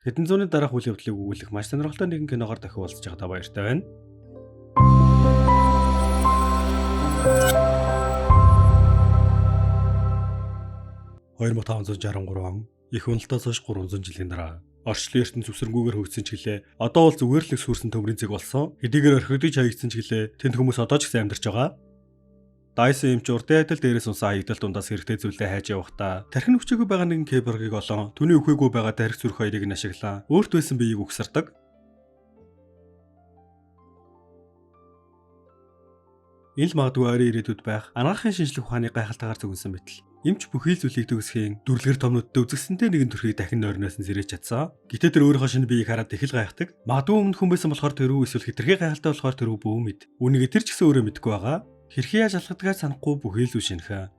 Хэдэн зууны дараах үйл явдлыг өгүүлэх маш сонирхолтой нэгэн киногоор дахин уулзж байгаадаа баяртай байна. 2563 он их уналтаас хойш 300 жилийн дараа орчлон ертөнц зүсрэнгүүгээр хөгжсөн ч гэлээ одоо бол зүгээр л их сүрсэн төмрийн зэг болсон. Хэдийгээр орхигдож хаягдсан ч гэлээ тэнд хүмүүс одоо ч гэсэн амьдарч байгаа. Дайсон эмч урдын айдал дээрээс унсан хаягдал дундаас хэрэгтэй зүйлээ хайж явахдаа тархин өвчөөгүй байгаа нэгэн киборгийг олон түүний өхөөгүй байгаа тархи зүрх хоёрыг нь ашиглан өөрт байсан биеийг угсардаг. Энэ л магадгүй ойрын ирээдүйд байх анагаахын шинжлэх ухааны гайхалтайгаар зөвгөнсөн байтал эмч бүхий л зүйлийг төгсхийн дүрлэгэр томнуудтай үзэсгэлэнтэй нэгэн төрхийг дахин нойрноос нь сэрэж чадсан. Гэтэ тэр өөрийнхөө шинэ биеийг хараад их л гайхдаг. Магадгүй өмнө хүн байсан болохоор тэр үү эсвэл хитрхи гайхалтай болохоор тэр үү бүү мэд. Үүнийг тэр ч гэсэн өөрөө мэдгүй байгаа. Хэрхий яаж алхадгаа санахгүй бүхий л үе шинэхэ.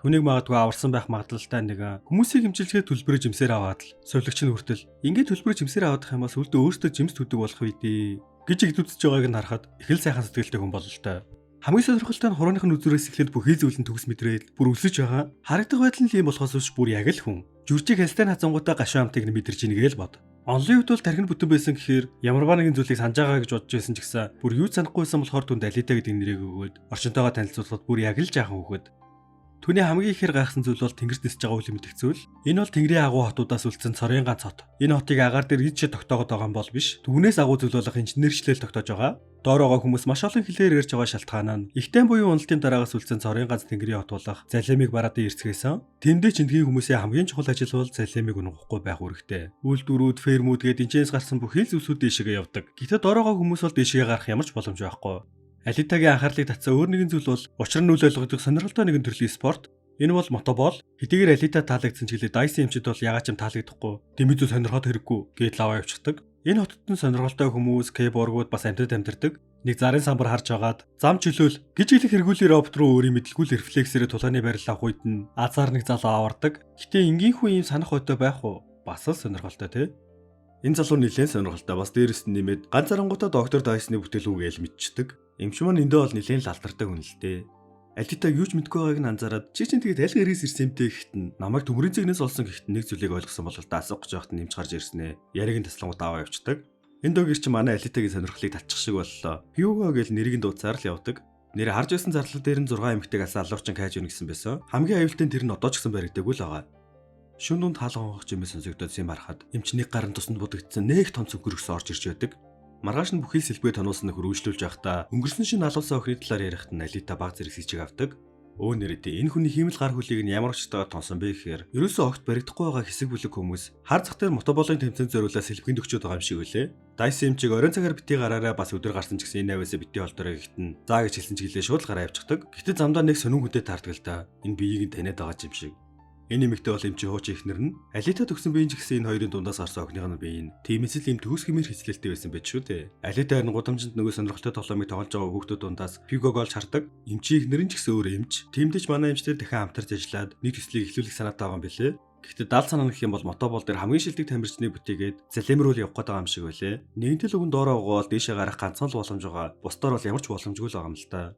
Хүнийг магадгүй аварсан байх магадлалтай нэг хүмүүсийг хэмжилгээд төлбөрөөр жимсээр аваад л совлогч нь хүртэл ингээд төлбөрөөр жимсээр авах юм бас үлдээ өөртөө жимс төдөг болох үедээ гэж игдүүдж байгааг нь харахад их л сайхан сэтгэлтэй хүн бололтой. Хамгийн сонирхолтой нь хурууных нь үзүүрээс эхлээд бүхий зүйл нь төгс мэдрээд бүр өлсөж байгаа. Харагдах байдал нь ийм болохоос биш бүр яг л хүн. Жүрчиг хальтай хазангуудаа гашуун амтыг нь мэдэрч ийнгээл бод. Онлын хувьд бол тархин бүтэн байсан гэхээр ямарваа нэгэн зүйлийг санаж байгаа гэж бодож байсан ч гэсэн бүр юу санахгүйсэн болохоор түнд Алита гэдэг нэрийг өгөөд орчинтойгоо танилцуулахад бүр яг л жаахан хөхөд. Түүний хамгийн ихээр гайхсан зүйл бол тэнгэрт нисэж байгаа үл мэдэх зүйл. Энэ бол Тэнгэрийн агуу хотуудаас үлдсэн цорын ганц хот. Энэ хотыг агаар дээр идчихэд тогтоогод байгаа юм бол биш. Түүнээс агуу зүйл болох инженерчлэл тогтоож байгаа. Доор байгаа хүмүүс маш олон хэлээр ярьж байгаа шалтгаан нь ихтэй буюу уналтын дараагаас үлдсэн цорын ганц Тэнгэрийн хот болох Залемыг бараадын эрсгээс тэндээ ч эндхийн хүмүүсийн хамгийн чухал ажил бол Залемыг унгахгүй байх үүрэгтэй. Үйлдвэрүүд, фермүүд гээд энэчнээс гарсан бүхий л зүйлсүүд дэшегээ явдаг. Гэтэл доор байгаа хүмүүс бол дэшегээ гарах ямар ч боломж байхгүй. Алитагийн анхаарлыг татсан өөр нэгэн зүйл бол учир нь үл ойлгогдох сонирхолтой нэгэн төрлийн спорт. Энэ бол мотобол. Хэдийгээр Алита таалагдсан ч гэлээ Дайсон эмчид бол ягаад ч юм таалагдахгүй. Дэмэдүү сонирхоод хэрэггүй гээд лаваа явчихдаг. Энэ хотод нь сонирхолтой хүмүүс, киборгууд бас амьтад амьдардаг. Нэг зарын самбар харж агаад зам чөлөөл гэж хэлэх хэрэгүүлээ робот руу өөрийн мэдлгүй рефлексээр тулааны байрлал авах үед нь азар нэг залуу авардаг. Гэтэ энгийн хүн юм санах ойтой байх уу? Бас л сонирхолтой тий. Энэ залуу нэлээд сонирхолтой. Бас дээрэс нь нэмээд ганцаарангуудаа доктор Дайсны бүтээл үгээл мэдчихдэг. Эмч маань эндээ бол нэлээд л алдартай хүн л дээ. Алита юу ч мэдгүй байгааг нь анзаараад чи чинь тэгээд аль гэрээс ирсэн юмтэй гэхэд нь намайг төмрийн цэгнээс олсон гэхэд нэг зүйлийг ойлгосон бол асуух гэж байхад нь эмч гарч ирсэн ээ. Яриг нь таслангууд аваа явчихдаг. Энд дөгөр чи манай Алитагийн сонирхлыг татчих шиг боллоо. Пьюго гэж нэрийг нь дууцаар л явдаг. Нэр харж байсан зарлал дээр нь 6 эмэгтэйг алсан алуурчин кайж өгнө гэсэн байсан. Хамгийн аюултай нь тэр нь одоо ч гэсэн баригдаагүй л байгаа. Шүн дунд хаалган гоох жимээ сонсогдоод юм харахад эмч нэг гарын тусанд будагдсан нэг том цүнхэр өс орж ирж байдаг. Маргааш нь бүхий сэлбээ тонуулсан нөхөр үйлчлүүлж байхдаа өнгөрсөн шин алуулсан охины талаар ярихад нь Алита баг зэрэг сэжиг авдаг. Өө нэрэтээ энэ хүний хиймэл гар хөлийг нь ямар очтойгоор тонсон бэ гэхээр ерөөсөө огт баригдахгүй байгаа хэсэг бүлэг хүмүүс хар зах дээр мотоболын тэмцээн зориулаад сэлбэгийн төгчөд байгаа юм шиг үлээ. Дайсон эмчиг оройн цагаар бити гараараа бас өдөр гарсан ч гэсэн энэ аваасаа бити холдорой гэхэд нь заа гэж хэлсэн ч гэлээ шууд гараа явчихдаг. Гэтэ замдаа нэг сонин хүнтэй таардаг л да. Энэ биеийг нь таниад байгаа юм шиг. Энэ эмэгтэй бол эмчийн хуучин ихнэр нь Алита төгсөн биеийн ч гэсэн энэ хоёрын дундаас гарсан охиных нь бие нь тиймээс л юм төгс хэмээр хэцлэлтэй байсан байж шүү дээ. Алита харин гудамжинд нөгөө сонирхолтой тоглоомыг тоглож байгаа хүүхдүүд дундаас Пьюгог олж хардаг. Эмчийн ихнэр нь ч гэсэн өөр эмч. Тиймдээ ч манай эмчтэй дахин хамтарч ажиллаад нэг төслийг эхлүүлэх санаатай байгаа юм билээ. Гэхдээ даал санаа гэх юм бол мотобол дээр хамгийн шилдэг тамирчны бүтээгээд Залемрүүл явах гээд байгаа юм шиг байлээ. Нэгэнтэл өгөн доороо угаал дээшээ гарах ганцхан л боломж байгаа. Бусдаар бол ямар ч боломжгүй л байгаа юм л та.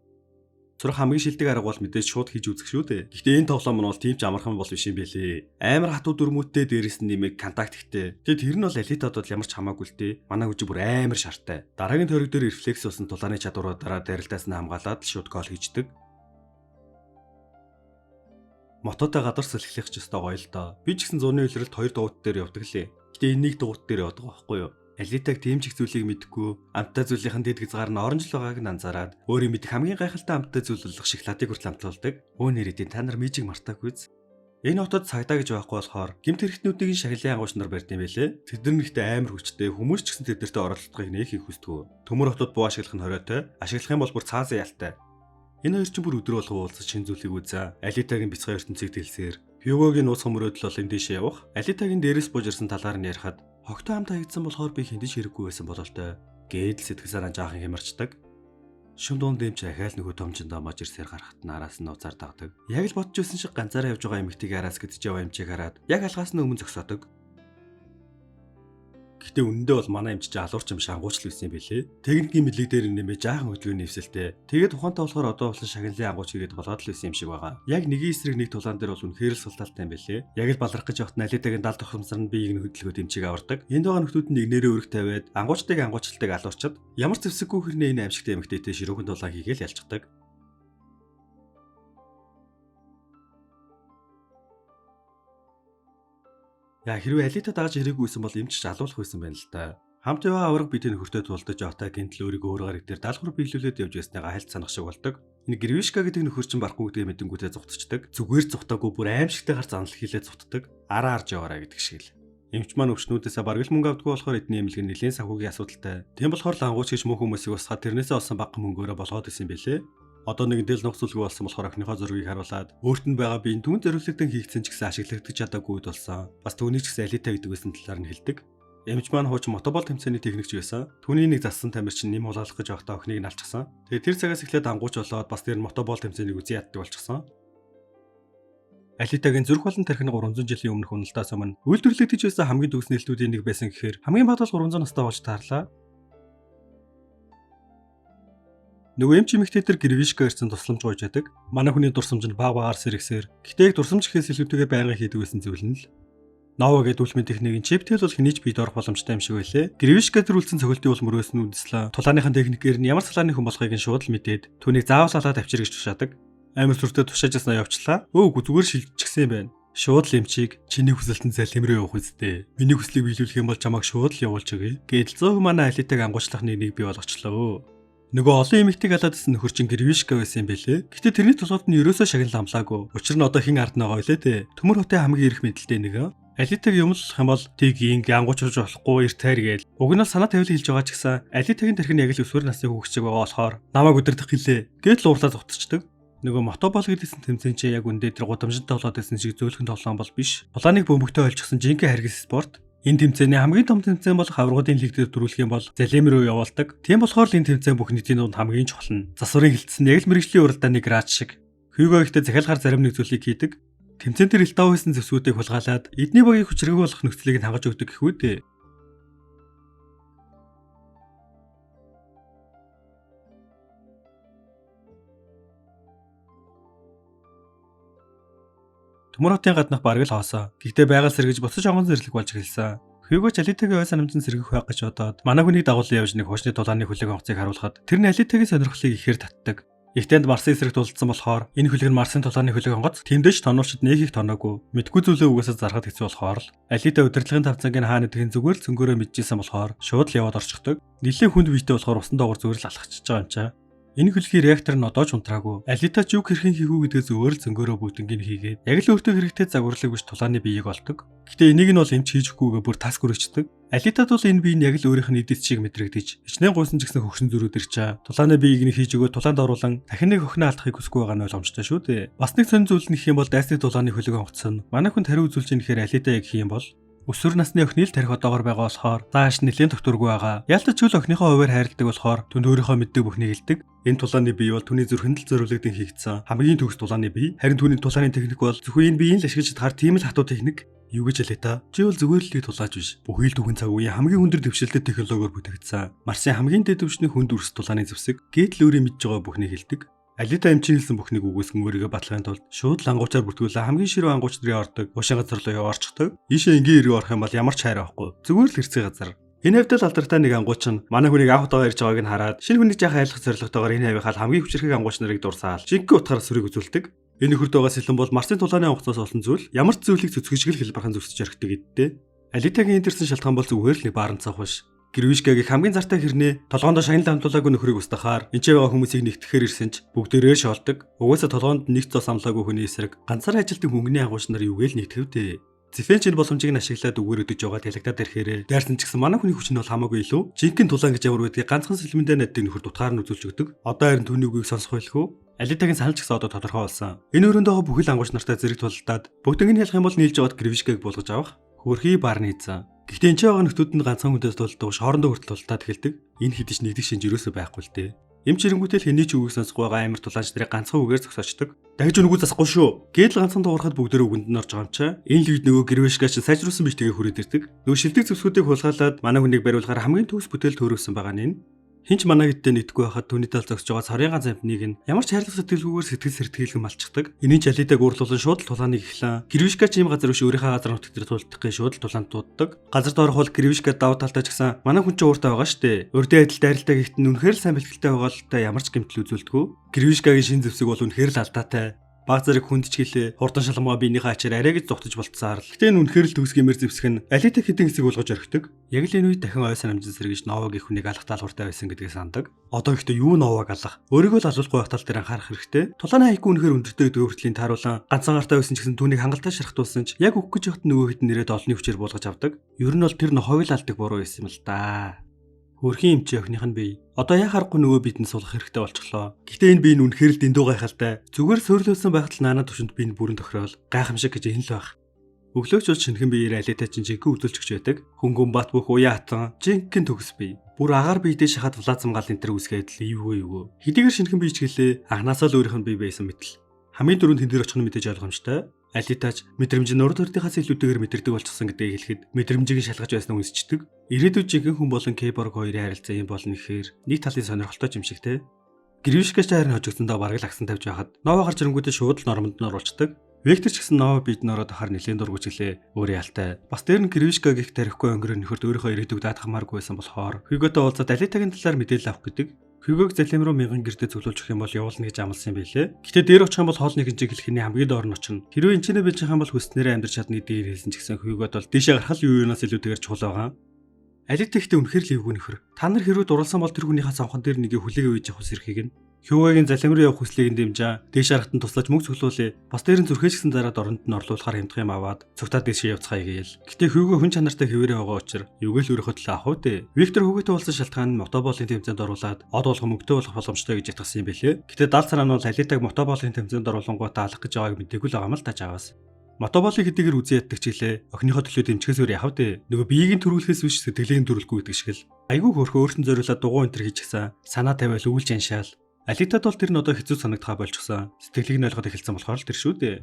Сурах хамгийн шилдэг арга бол мэдээж шууд хийж үзэх шүү дээ. Гэхдээ энэ тоглоом нь бол тийм ч амархан бол биш юм бэлээ. Амар хатуу дүрмүүдтэй дээрэс нь нэмэг контакт ихтэй. Тэгээд тэр нь бол Алитад бол ямар ч хамаагүй л дээ. Манай хүч бүр амар шартай. Дараагийн тойрог дээр рефлекс болсон тулааны чадваруудаараа дайралтаас нь хамгаалаад шууд гол хийждэг. Мототой гадар салхилах ч ёстой гоё л доо. Би ч гэсэн зууны үйлрэлт 2 дугуйт дээр явдаг лээ. Гэтэ энэ нэг дугуйт дээр явдаг байхгүй юу? Алитаг тийм ч их зүйлийг мэдэхгүй амттай зүйлийнхэн дэд хязгаар нь орон жил байгааг нь анзаараад өөрийн мэдих хамгийн гайхалтай амттай зүйл болох шоколадыг хүртэл амтлуулдаг. Өө нэрэтийн та нар мижиг мартаагүйз. Энэ хотод цагдаа гэж байхгүй болохоор гэмт хэрэгтнүүдийн шагналын ангууч нар барьд юм байлээ. Тэдгээр нэгтээ амар хүчтэй хүмүүс ч гэсэн тэднэртэй оролцохыг нэх их хүсдэг. Төмөр хотод буу ашиглах нь хориотой. Ашиглах юм бол бүр цаазын ялтай. Энэ хоёр чинь бүр өдрө болгоо уулзаж шин зүйлийг үзээ. Алитагийн бяцхан ертөнцийг дэлсээр Пьюгогийн нууц хөмрөөдөл бол эндээшээ явах. Алитагийн дээрээс буужирсан талаар нь ярихад хогтой хамт хаягдсан болохоор би хэндэж хэрэггүй байсан бололтой. Гээд л сэтгэл санаа жаахан хямарчдаг. Шүн дунд дэмч ахаал нөгөө томчондоо мож ирсээр гарахт нь араас нь уцаар дагдаг. Яг л бодож байсан шиг ганцаараа явж байгаа эмэгтэйг араас гэдэж яваа эмчийг хараад яг алгаас нь өмнө зогсоодог. Гэхдээ үнэндээ бол манай эмч алуурч юм шангуучл байсан юм билээ. Техникийн мэдлэг дээр нэмээ жаахан хөдөлгөөний нэвсэлтэй. Тэгээд ухаантай болохоор одоо болсон шагналын ангууч хийгээд болоод л байсан юм шиг байгаа. Яг нэгийн эсрэг нэг тулаан дээр бол үнэхээр л султалтай юм билээ. Яг л баларх гэж явахт налитагийн далд ухамсар нь биеийг нь хөдөлгөөд эмчийг авардаг. Энд байгаа нөхдүүд нь нэг нэрээ өргөх тавиад ангуучтайг ангуучилтыг алуурчаад ямар ч зэвсэггүй хэрнээ энэ аимшигтай эмэгтэйтэй ширүүхэн тулаан хийгээл ялцдаг. Яа хэрвээ Алита дааж ирээгүйсэн бол эмч алуулах байсан байна л да. Хамт яваа авраг бидний нөхөртөө тулдаж явахдаа гинтл өөрийгөө өөр гараг дээр даалгавар биелүүлээд явж байснаа хальт санах шиг болдог. Энэ Гришка гэдэг нөхөр чинь барахгүй гэдгээ мэдэнгүүтээ зугтчихдаг. Зүгээр зугтаагүй бүр аимшигтай гар занал хийлээ зугтдаг. Араа арж яваараа гэдэг шиг л. Эмч маань өвчнүүдээсээ бараг л мөнгө авдаггүй болохоор эдний эмнэлэг нь нэлээд санхүүгийн асуудалтай. Тийм болохоор л ангууч гэж мөн хүмүүсийг усгаад тэрнээсээ олсон бага мөнгөөрөө болгоод исэн бэлээ. Одоо нэгдэл нухцулгүй болсон болохоор охиныхоо зургийг харуулад өөрт нь байгаа биеийн түүн зориулагдсан хийгдсэн ч гэсэн ашиглагдаж чадаагүй болсон. Бас түүнийг ч гэсэн Алита гэдэг байсан талаар нь хэлдэг. Эмч маань хууч мотобол тэмцээний техникч байсан. Түүний нэг зассан тамир чинь нэм хулгайлах гэж явахдаа охиныг нь алчихсан. Тэгээд тэр цагаас эхлээд ангууч болоод бас тэр мотобол тэмцээнийг үзэн яддаг болчихсон. Алитагийн зүрх болон тархины 300 жилийн өмнөх уналтаас өмнө үйлдвэрлэгдэж байсан хамгийн төгс нэлтүүдийн нэг байсан гэхээр хамгийн бага бол 300 настай болж таарлаа. Нөгөө эмч эмэгтэй тэр Гришка ирсэн тусламж гуйж яадаг. Манай хүний дурсамж нь баг багаар сэрэгсээр. Гэтэ яг дурсамж гэхээс илүүтэйгээр байнга хийдэг байсан зүйл нь л. Нова гэдэг үлмийн техникийн чиптэл бол хэний ч бие дорох боломжтой юм шиг байлээ. Гришка тэр үлдсэн цохилтын бол мөрөөс нь үндэслээ. Тулааныхын техникээр нь ямар салааны хүн болохыг нь шууд л мэдээд түүнийг заавал алаад авчир гэж тушаадаг. Амар сүртэй тушааж яснаа явчлаа. Өөг зүгээр шилжчихсэн юм байна. Шууд л эмчийг чиний хүсэлтэн залхимрээ явах үстэй. Миний хүслийг биелүүлэх юм бол чамайг шууд л явуулж өгье. Гэдэл зөөх манай Алитаг ангуучлах нэг бий болгочлоо. Нөгөө олон эмэгтэйг алаадсан нөхөр чин Гришка байсан юм бэлээ. Гэтэ тэрний тулгууд нь ерөөсөө шагнал амлаагүй. Учир нь одоо хин ард байгаа байлээ те. Төмөр хотын хамгийн ирэх мэдлэлтэй нэг. Алитаг юмлах юм бол тийг ангуучулж болохгүй эрт тайр гээл. Уг нь санаа тавил хэлж байгаа ч гэсэн Алитагийн тархины яг л өсвөр насны хүүхчиг байгаа болохоор намайг өдөрдөх гэлээ. Гэдэл уурлаад утцдаг. Нөгөө мотобол гэдсэн тэмцээн чи яг үндэ тэр гудамжинтай болоод байсан шиг зөөлхөн тоглоом бол биш. Улааныг бөмбөгтэй олчихсан жинхэнэ харгас спорт. Энэ тэмцээний хамгийн том тэмцээн болох аврагуудын лигтээр төрүүлэх юм бол залим руу явуулдаг. Тийм болохоор л энэ тэмцээн бүх нийтийн дунд хамгийн чухал нь. Засварын хилцсэн яг л мэрэгжлийн уралдааны нэг грач шиг. Хүйгөө ихтэй захиалгаар зарим нэг зүйлийг хийдэг. Тэмцээн дээр илтаа байсан зэвсгүүдийг хулгайлаад эдний багийг хүчрэг болох нөхцөлийг нь хангаж өгдөг гэхүү дээ. Төмөр хотын гаднах бараг л хоосоо. Гэхдээ байгаль сэргэж босож онгон зэрлэг болж эхэлсэн. Хүйгөөч Алитагийн ой санамжин сэргэх байх гэж бодоод манай хүнийг дагуулсан явж нэг хуучны тулааны хүлэг онгоцыг харуулхад тэр нь Алитагийн сонирхлыг ихээр татдаг. Ихтэнд Марсын эсрэг тулдсан болохоор энэ хүлэг нь Марсын тулааны хүлэг онгоц тэмдэж тонуулчид нэг их тоноогүй. Мэдгүй зүйлээ угаасаа зархад хэцүү болохоор л Алита удирдлагын тавцангийн хаана нэгэн зүгээр л зөнгөөрөө мэдчихсэн болохоор шууд л яваад орчихдог. Нилээн хүнд биетэй болохоор усан доогор зүгээр л алхчихж байгаа юм чаа. Энэ хүлгийн реактор нь одоо ч унтраагүй. Алита ч юу хэрхэн хийх үү гэдгээ зөвөр л зөнгөөрөө бүтэнгийн хийгээд яг л өөртөө хэрэгтэй загварлаг биш тулааны биеийг олдог. Гэтэ энийг нь бол эмч хийчихгүйгээ бүр таск өрөчдөг. Алитад бол энэ бие нь яг л өөрийнх нь эдэс чиг мэдрэгдэж хичнээн гуйсан ч гэсэн хөгшин зөрүүд ирчээ. Тулааны биеийг нь хийж өгөө тулаанд оруулан дахин нэг охиноо алдахыг хүсэхгүй байгаа нь ойлгомжтой шүү дээ. Бас нэг сонир зүйл нь их юм бол дайсны тулааны хүлэг онгоцсон. Манай хүн хариу үзүүлж ийнэхээр Алита яг хийх юм бол өсвөр насны охины л тарих одоогор байгаа болохоор зааш нэлээд докторгүй байгаа. Ялтч чөл охиныхоо хуваар хайрладаг болохоор түн өөрийнхөө мэддэг бүхнийг хэлдэг. Энэ тулааны бие бол түүний зүрхэнд л зориулагдсан хийгдсэн хамгийн төгс тулааны бие. Харин түүний тулааны техник бол зөвхөн энэ биеийг л ашиглаж чадхаар тийм л хатуу техник. Юу гэж Алита? Чи бол зүгээр л тулаач биш. Бүхий л түгэн цаг үеийн хамгийн өндөр дэвшилтэй технологиор бүтээгдсэн. Марсын хамгийн дэд түвшний хүнд үрс тулааны зэвсэг гэдэл өөрийн мэдж байгаа бүхнийг хэлдэг. Алита эмчийн хэлсэн бүхнийг үгүйсгэн өөрийгөө батлахын тулд шууд л ангуучаар бүртгүүлээ хамгийн ширүү ангууч нарын ордог ушин газар руу орчихдог. Ийшээ ингийн иргэн орох юм бол ямар ч хайр авахгүй. Зүгээр л хэрцгий газар. Энэ хэвдэл алдартай нэг ангууч нь манай хүнийг авах тагаа ирж байгааг нь хараад шинэ хүнийг жаахан айлах зорилготойгоор энэ хавийнхаа хамгийн хүчрхэг ангууч нарыг дурсаал. Жинхэнэ утгаараа сүрийг үзүүлдэг. Энэ нөхөрт байгаа сэлэн бол Марсын тулааны онгоцоос олон зүйл ямар ч зүйлийг цөцгөжгөл хэлбархан зүсэж орхидог гэдтэй. Алитагийн энэ төрсэн шалтгаан бол зүгээр л нэг бааран цавх биш. Гришкагийн хамгийн зартай хэрнээ толгоонд шагнал хамтуулаагүй нөхрийг устгахаар энэ ч байгаа хүмүүсийг нэгтгэхээр ирсэн ч бүгдээрээ шоолдог. Угаасаа толгоонд нэг цос амлаагүй хүний эсрэг ганцаараа ажилтны хөнгөний агууч нар юугээл нэгтгэвдээ. Зэфэнч энэ боломжийг нь ашиглаад өгөр өдөж байгаа тэлэгдээд ирэхээр дайрсан ч гэсэн манай хүний хүч нь бол хамаагүй илүү. Жинхэнэ тулаан гэж ямар байдгийг ганцхан сэлмэндээ найддаг нөхөр дутгаар нь үзүүлж өгдөг. Одоо харин түүний үгийг сонсох байлгүй. Алитагийн санал ч гэсэн одоо тодорхой болсон. Энэ өрөөндөө бүхэл ангууч нартай зэрэг тулдаад бүгднийг ялах юм бол нийлж аваад Гришкаг болгож авах хөрхий барны хийцэн. Гэхдээ энэ ч байгаа нөхдүүд нь ганцхан хүнээс тулддаг хоорондоо хүртэл тултаад эхэлдэг. Энэ хэдэж нэгдэх шинж юусоо байхгүй л дээ. Эмч ирэнгүүтэл хэний ч үгийг сонсохгүй байгаа амар тулаанч нарыг ганцхан үгээр зогсоочдөг. Дахиж үгүй засахгүй шүү. Гэдэл ганцхан дуурахад бүгдөө үгэнд нь орж байгаа юм чаа. Энэ лүйд нөгөө гэрвэшгаач сайжруулсан биш тэгээ хүрээд ирдэг. Нөгөө шилдэг зөвсгүүдийг хулгайлаад манай хүнийг бариулахаар хамгийн төгс бүтээл төрөөсөн байгаа нь. Хинч манай гэдтэй нийтгүй байхад түүний тал зогсож байгаа царийн ганц амтныг нь ямар ч хайрлах сэтгэлгүйгээр сэтгэл сэртгэлгэн малчдаг. Энийг Алитаг уурлуулан шууд л тулааныг эхлэн. Гэрвишкач ийм газар биш өөрийнхөө газар нутаг дээр тулдахын шууд л тулаанд дууддаг. Газар доорох бол гэрвишка давуу талтай ч гэсэн манай хүн чинь ууртай байгаа штэ. Урдын адил дайралтай гэхдээ үнэхээр л сайн бэлтгэлтэй байгаа л та ямар ч гэмтэл үзүүлдэггүй. Гэрвишкагийн шин зэвсэг бол үнэхээр л алдаатай. Баг зэрэг хүндчгэлээ хурдан шалмаа биенийхээ ачаар арай гэж зогтож болцсаар л. Гэтэ энэ үнэхээр л төгсгиймэр зэвсэх нь Алитаг хэдэн хэсэг болгож орхидог. Яг л энэ үед дахин ой санамжин сэргийж Новагийн хүнийг алах даалгавартай байсан гэдгийг сандаг. Одоо ихтэй юу Новаг алах? Өөрийгөө л алуулахгүй байх тал дээр анхаарах хэрэгтэй. Тулааны хайгуу үнэхээр өндөртэй гэдэг хүртлийн тааруулан ганцхан гартаа байсан ч гэсэн түүнийг хангалттай шархтуулсан ч яг өгөх гэж явахт нөгөө хэд нэрээд олонний хүчээр буулгаж авдаг. Ер нь бол тэр нохойг л алдаг буруу байсан юм л да. Хөрхийн эмчээ охиных нь бий. Одоо яа харахгүй нөгөө бидэнд суулгах хэрэгтэй болчихлоо. Гэхдээ энэ бие нь үнэхээр л дэндүү гайхалтай. Зүгээр сөөрлөөсөн байхад л наана төвшөнд би бүрэн тохирол гайхамшиг гэж энэ л байх. Өглөөч бол шинхэн биеэр Алита чинь жинхэнэ үзүүлчихж байдаг. Хөнгөн бат бүх уян хатан жинхэнэ төгс бий. Бүр агаар биедээ шахаад влазам гал энэ төр үсгээд л эвгүй. Хэдийгээр шинхэн бие ч гэлээ анханасаа л өөрийнх нь бие байсан мэтэл. Хамгийн дөрөнд тэн дээр очих нь мэдээж ойлгомжтой. Алитач мэдрэмж нь урд төрдийнхаас илүүтэйгээр мэдэрдэг болчихсон гэдгийг хэлэхэд мэдрэмжийг шалгаж байснаа үнсчдэг. Ирээдүйд жинхэнэ хүн болон Киборг хоёрын харилцаа юм болно гэхээр нэг талын сонирхолтой юм шиг те. Гэрвишкач харин хожигдсондоо бараг л агсан тавьж байхад Нова гарч ирэнгүүтээ шууд л нормонд нь оруулцдаг. Вектор ч гэсэн Нова бид нөрөө тохоор нэлээд дургуйж гэлээ өөрийн алтай. Бас тэр нь Гэрвишкаг их тарихгүй өнгөрөө нөхөрт өөрийнхөө ирээдүйг даатгамааргүй байсан болохоор Хьюготой уулзаад Алитагийн талаар мэдээлэл авах гэдэг. Хьюгог залим руу 1000 гэрдэ зөвлөж өгөх юм бол явуулна гэж амласан юм билээ. Гэтэ дээр очих юм бол хоол нэгэн чиг хэлхний хамгийн доор нь очино. Хэрвээ энэ ч байж байгаа юм бол хүснээрээ амьдрч чадна гэдгийг хэлсэн ч гэсэн Хьюгод бол дээшээ гарах юу юунаас илүүтэйгээр чухал байгаа. Алита ихтэй үнэхээр л эвгүй нөхөр. Та нар хэрвээ дурласан бол тэр хүнийхээ самхан дээр нэгэ хүлээгээ үйж явах зэрхийг нь. Хьюгогийн залим руу явах хүслийг нь дэмжээ. Дээш харахтан туслаж мөнгө цуглуулъя. Бас дээр нь зүрхээжсэн дараа дорнд нь орлуулахаар хямдах юм аваад цугтаад дэшээ явцгаая гээл. Гэтэ Хьюго хүн чанартай хэвээрээ байгаа учраас юугээл өөрийнхөө төлөө авах үү. Виктор Хьюготой уулзсан шалтгаан нь мотоболын тэмцээнд оруулаад од болгох мөнгөтэй болох боломжтой гэж ятгсан юм билээ. Гэтэ даал цараа нь бол Алитаг мотоболын тэмцээнд оруулангуудаа алах гэж байгааг мэдээгүй л байгаа юм л тааж аваас. Мотоболыг хэдийгээр үзэн яддаг ч гэлээ охиныхоо төлөө дэмжихээс өөр яхав дээ. Нөгөө биеийг төрүүлэхээс биш сэтгэлийг төрүүлэхгүй гэдэг шиг л. Айгүй хөрхөө өөртөө зориулаад дугуй энтер хийчихсэн. Санаа тавиал үүлж аншаал. Алитад бол тэр нь одоо хэцүү санагдхаа болчихсон. Сэтгэлийг нь ойлгоод эхэлсэн болохоор л тэр шүү дээ.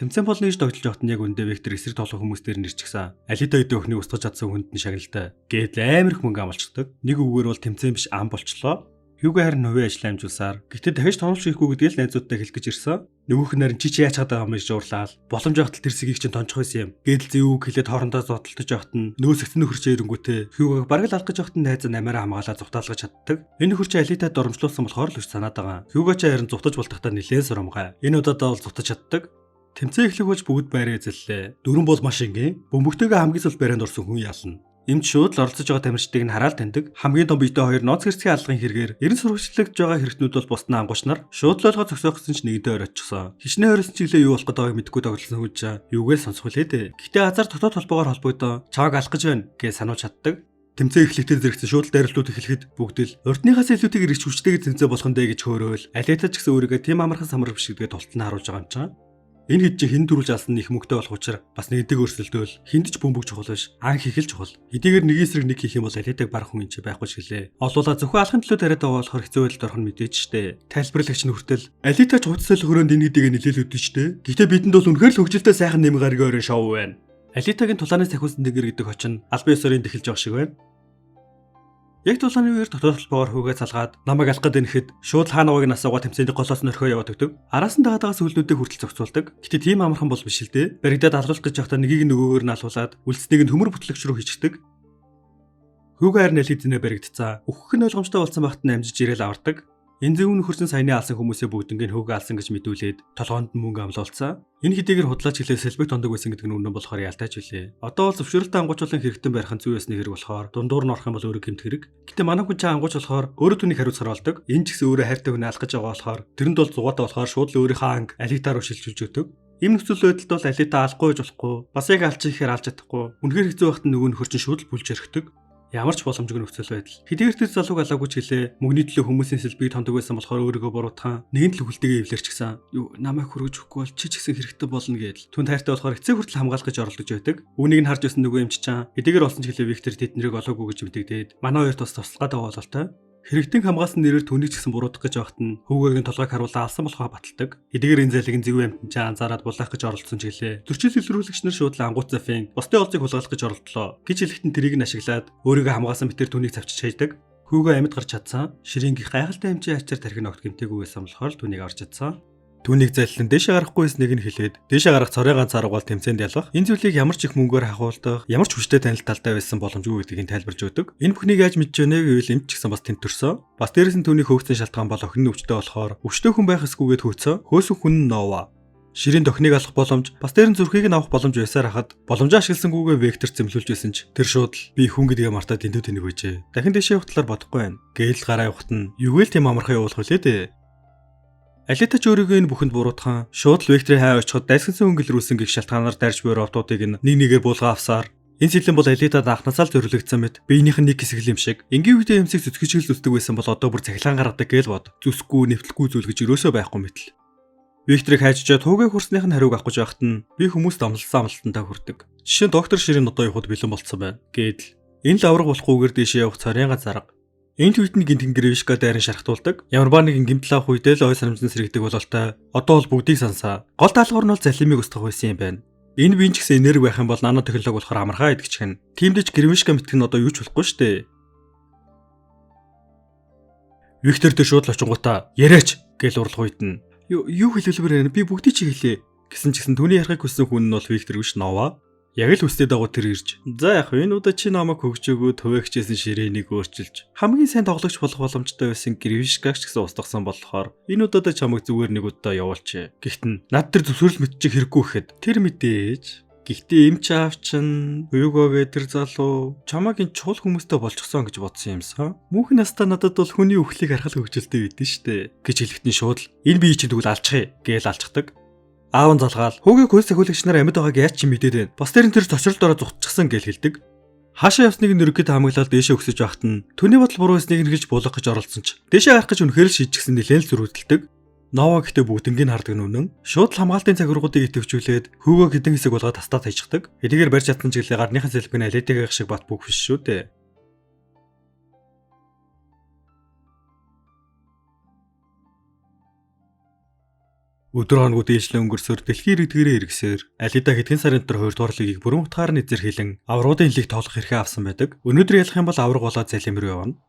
Тэмцээн болны иш тогтолж явахт нь яг үндэ Вектор эсрэг тоглох хүмүүс дээр нэрчгсэн. Алита өдөө өхний устгаж чадсан хүнд нь шагналтай. Гээд амар их мөнгө амлцдаг. Нэг үгээр бол тэмцээн биш ам болчлоо. Хьюго харин хувийн ажлаа амжуулсаар гэтээ дахиж тоолж хийхгүй гэдгийг л найзуудтай хэлэх гэж ирсэн. Нөгөөх нь харин чи яаж чадаад байгаа юм гэж жуурлаад боломж явахтал тэр сэгийг чинь тонцох байсан юм. Гэдэл зэвүүг хэлээд хоорондоо зодтолтож явахт нь нөөсөгцөн нөхөрч ирэнгүүтээ Хьюгог бараг л алах гэж явахт нь найз намаараа хамгаалаад зугтаалгаж чаддаг. Энэ нөхөрч Алитад доромжлуулсан болохоор л гэж санаад байгаа. Хьюго ч харин зугтаж болтохтой нэлээд сурамгай. Энэ удаадаа бол зугтаж чаддаг. Тэмцээн эхлэх болж бүгд байраа эзэллээ. Дөрөн бол маш ингийн. Бөмбөгтэйгээ хамгийн сул байранд орсон хүн ялна. Эмч шууд л оролцож байгаа тамирчдыг нь хараад таньдаг. Хамгийн том биетэй хоёр ноц гэрцгийн алгын хэрэгээр эрен сурвалжлагдж байгаа хэрэгтнүүд бол бусдын ангууч нар шууд л ойлгоо зогсоох гэсэн ч нэгдээ оройчихсон. Хичнээн хоригсон чиглээ юу болох гэдэг байгааг мэдэхгүй тоглосон хүч юугээл сонсох үлээ дээ. Гэтэ азар дотоод холбоогоор холбогдоо чааг алах гэж байна гэж сануулж чаддаг. Тэмцээн эхлэхдээ зэрэгцэн шууд л дайралтууд эхлэхэд бүгд л урдныхаас илүүтэйгээр ирч хүчтэйгээр тэмцээн болох нь дээ гэж хөөрөөл. Алита ч гэсэн өөрийгөө тийм амархан самар биш гэдгээ тултална харуулж байгаа юм чинь. Энэ хэд чи хэн төрүүлж алсан их мөнгөтэй болох учраас бас нэгдэг өрсөлдөөл хинд ч бөмбөг чухал биш ан хийхэл чухал. Эдгээр нэг эсрэг нэг хийх юм бол Алитаг баг хүн энэ байхгүй ч гэлээ. Олуулаа зөвхөн алхын төлөө тариад байгаа болохоор хэцүү байдалд орох нь мэдээж штэ. Тайлбарлагч нь хүртэл Алитач хувцсал хөрөөнд энэ гэдгийг нэлээлүүд штэ. Гэхдээ бидэнд бол үнэхээр л хөгжилтэй сайхан нэм гариг өрөө шоу байна. Алитагийн тулааны сахиусан дээгэр гэдэг хочин албан ёсорын тэхэлж байгаа шиг байна. Яг тулааны үеэр дотоод холбоогоор хүүгээ салгаад намайг алах гээд нэхэд шууд хаанавыг нь асуугаа тэмцээний голоос нь орхио яваад өгдөг. Араас нь дагаад байгаа сүлнүүдээ хүртэл зохицуулдаг. Гэтэ тийм амархан бол биш л дээ. Баригдаад алуулах гэж явахдаа нэгийг нөгөөгөр нь алуулаад үлдснийг нь хөмөр бүтлэгч рүү хийчихдэг. Хүүгээ харин алиднээ баригдцаа. Өөхөх нь ойлгомжтой болсон багт нь амжиж ирээл авардаг. Энэ зөв нөхөрсөн саяны алсан хүмүүсээ бүгднийг хүүгээ алсан гэж мэдүүлээд толгоонд нь мөнгө амлуулсан. Энэ хэдийгээр худлаач хэлээ сэлбэг тондог байсан гэдэг нь үнэн болохоор ялтаач үлээ. Одоо бол зөвшөөрөлтэй ангуучуулан хэрэгтэн барих нь зүй ясны хэрэг болохоор дундуур нь орох юм бол өөрөө гэмт хэрэг. Гэтэ манай хүн чинь ангууч болохоор өөрөө түүнийг хариуцгаар болдог. Энэ ч гэсэн өөрөө хайртай хүнээ алах гэж байгаа болохоор тэрэнд бол зугаатай болохоор шууд л өөрийнхөө анги Алитаар шилжүүлж өгдөг. Ийм нөхцөл байдалд бол Алита алахгүй гэж болохгүй. Бас яг алж ихээр алж чадахгүй. Үнэхээр хэцүү байхад нөгөө нөхөр чинь шууд л бүлж өрхдөг. Ямар ч боломжгүй нөхцөл байдал. Хэдийгээр тэр залууг алаагүй ч гэлээ мөнгөний төлөө хүмүүсийн сэлбийг тондог байсан болохоор өөрийгөө буруутхан нэгэн л хүлтэйгээ эвлэрчихсэн. Юу намайг хөргөж өгөхгүй бол чи ч гэсэн хэрэгтэй болно гэдэл. Түн тайртай болохоор эцэг хүртэл хамгаалах гэж оролдож байдаг. Үүнийг нь харж байсан нөгөө эмч чан хэдийгээр олсон ч гэлээ Виктор тэднийг олоогүй гэж мэдэгдээд манай хоёр тус туслахад байгаа бололтой. Хэрэгтэн хамгаалсан нэрээр түүнийг ч гэсэн буруудах гэж байхад нь хүүгээгийн толгойг харуулсан алсан болохоо баталдаг. Эдгээр энэ зайлыг зэвэн амтнчаа анзаараад булаах гэж оролцсон ч гэлээ. Зөрчил илрүүлэгч нар шууд л ангуут зафын бусдын олзыг хулгайлах гэж оролдлоо. Гэж хэлэхдээ тэрийг нь ашиглаад өөрийгөө хамгаалсан битэр түүнийг цавчиж хайдаг. Хүүгээ амьд гарч чадсан. Ширээнгийн гайхалтай хэмжээ ачаар тархин огт гэмтээгүйгээс амлахаар түүнийг аварч чадсан. Түүнийг зайлан дээшээ гарахгүй эснийг нь хэлээд дээшээ гарах цорын ганц арга бол тэмцээнд ялах. Энэ зүйлийг ямар ч их мөнгөөр хахуулдаг, ямар ч хүчтэй танил талтай байсан боломжгүй гэдгийг тайлбарж өгдөг. Энэ бүхнийг яаж мэдж байна гэвэл эмч ч гэсэн бас тэнтөрсөн. Бас дээрэс нь түүний хөөгцөн шалтгаан бол охин нь өвчтэй болохоор өвчтэй хүн байх эсгүйгээд хөөцөө. Хөөсөн хүн нь Нова. Ширийн охиныг алах боломж, бас дээр нь зүрхийг нь авах боломж байсаар хахад боломжоо ашигласангүйгээ Вектор зэмлүүлж байсан ч тэр шууд л би хүн гэдгээ мартаад дэндүү тэнэг байжээ. Дахин дэшээ явахлаар бодохгүй байна. Гээл гараа явахт нь юугээл тийм амархан явуулах вүлээ дээ. Алита ч өөрийгөө энэ бүхэнд буруутхан шууд л Векторийн хай очиход дайсагсан өнгөлрүүлсэн гэх шалтгаанаар дайрч буйр автуудыг нэг нэгээр буулгаа авсаар энэ сэлэн бол Алитад анхнасаа л зориулагдсан мэт биенийх нь нэг хэсэг юм шиг энгийн үедээ эмсэг зүтгэжгэл зүсдэг байсан бол одоо бүр цахилгаан гаргадаг гээл бод. Зүсгүй, нэвтлэхгүй зүйл гэж өрөөсөө байхгүй мэтэл. Викторыг хайчжаад хүүгээ хурсных нь хариуг авах гэж байхад нь би хүмүүст амлалсан амлалтантай хүрдэг. Жишээ нь доктор Ширин одоо явахд бэлэн болцсон байна. Гэдэл энэ л авраг болохгүйгээр дэшээ явах царийн ганц арга. Энэ tweet-ний гинтэн Гревишка дайран шархтуулдаг. Ямарваа нэгэн гимтлах үедээ л ой санамжны сэрэгдэг бололтой. Одоо бол бүгдийг сансаа. Гол даалгавар нь бол залимыг устгах байсан юм байна. Энэ биеийн ч гэсэн энерги байх юм бол нано технологи болохоор амархаа идэгчхэн. Тиймдээ ч Гревишка мэтгэн нь одоо юу ч болохгүй шүү дээ. Виктор дээр шууд л очингуудаа яриач гэж урлах үед нь юу хэлүүлбэр байна? Би бүгдийг чи хэлээ гэсэн ч гэсэн түүний ярихыг хүссэн хүн нь бол Виктор биш Нова. Яг л үстэй дагуу тэр ирж. За яг энэ удаа чи намайг хөгжөөгөө төвөгчээсэн ширээнийг өөрчилж хамгийн сайн тоглогч болох боломжтой байсан Гревишкаг ч гэсэн устгасан болохоор энэ удаад чамайг зүгээр нэг удаа явуулчих. Гэхдээ над тэр зөвсөрөл мэдчих хэрэггүй гэхэд тэр мэдээж. Гэхдээ эмч аав чин Югогээ тэр залуу чамайг энэ чул хүмүүстэй болчихсон гэж бодсон юмсан. Мөнх настаа надад бол хүний өхлийг харахад хөвгөлтэй байдэн штэ гэж хэлэхдээ шууд л энэ бие чинь тэгвэл алчихъя гээл алчдаг. Аав нь залгаал хүүгийн хөлс ахиулагч нар амьд байгааг яаж ч мэдээд байна. Бас тэр нь тэр цочрол дороо зүгтчихсан гээл хэлдэг. Хаашаа явсныг нь ерөөд хамгаалаад дээшээ өгсөж байхад нь түүний бодол буруу байсныг нь хэлж буулгах гэж оролцсон ч дээшээ гарах гэж үнэхээр л шийдчихсэн нэлээд л зөрүүлдэг. Нова гэхдээ бүгднийг хардаг нүнэн шууд л хамгаалтын цагиргуудыг идэвхжүүлээд хөөгөө хэдэн хэсэг болгоод тастаа тайждаг. Эдгээр барьж чадсан ч гэлээ гарныхан сэлбэний алитагийн шиг бат бүх биш шүү дээ. Өдөр хоног дээшлэн өнгөрсөөр дэлхийн иргэдгээрээ хэрэгсээр Алита хэдхэн сарын дотор 2 дугаар лигийг бүрэн утгаар нь эзэрхийлэн аврагуудын лиг тоглох эрхээ авсан байдаг. Өнөөдөр ялах юм бол авраг болоод залим руу явна.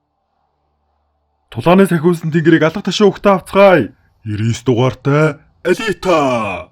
Тулааны сахиулсан тэнгэрийг алга ташаа өгтөө авцгаая. 99 дугаартай Алита